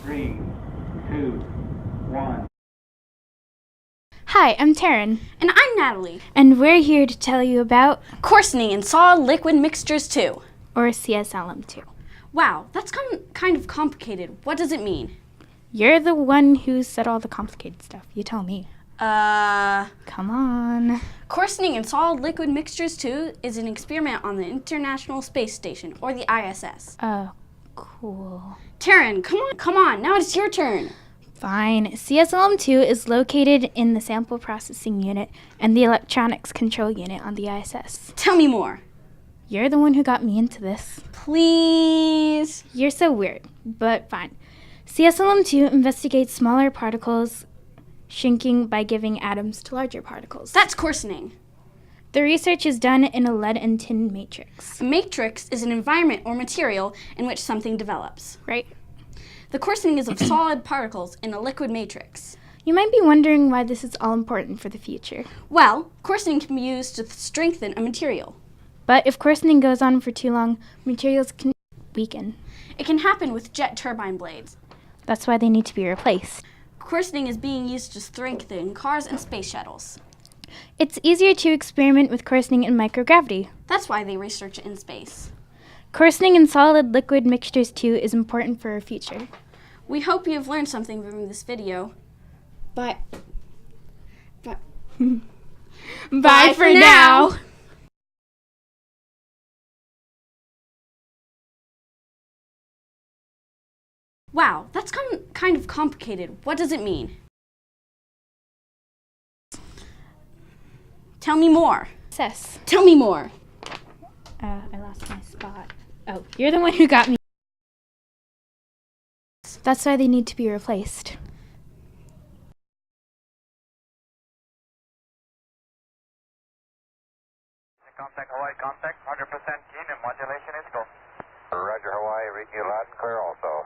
3, 2, 1. Hi, I'm Taryn. And I'm Natalie. And we're here to tell you about Coarsening in solid liquid mixtures 2. or CSLM2. Wow, that's kind of complicated. What does it mean? You're the one who said all the complicated stuff. You tell me. Come on. Coarsening in solid liquid mixtures 2 is an experiment on the International Space Station, or the ISS. Oh, cool. Taryn, come on, now it's your turn. Fine. CSLM2 is located in the Sample Processing Unit and the Electronics Control Unit on the ISS. Tell me more. You're the one who got me into this. Please. You're so weird, but fine. CSLM2 investigates smaller particles shrinking by giving atoms to larger particles. That's coarsening. The research is done in a lead and tin matrix. A matrix is an environment or material in which something develops. Right. The coarsening is of solid particles in a liquid matrix. You might be wondering why this is all important for the future. Well, coarsening can be used to strengthen a material. But if coarsening goes on for too long, materials can weaken. It can happen with jet turbine blades. That's why they need to be replaced. Coarsening is being used to strengthen cars and space shuttles. It's easier to experiment with coarsening in microgravity. That's why they research it in space. Coarsening in solid liquid mixtures too is important for our future. We hope you have learned something from this video. Bye for now. Wow, that's kind of complicated. What does it mean? Tell me more. Sus. Tell me more. I lost my spot. Oh, you're the one who got me. That's why they need to be replaced. Contact Hawaii, contact 100% keen and modulation is go. Roger Hawaii, reading you loud and clear also.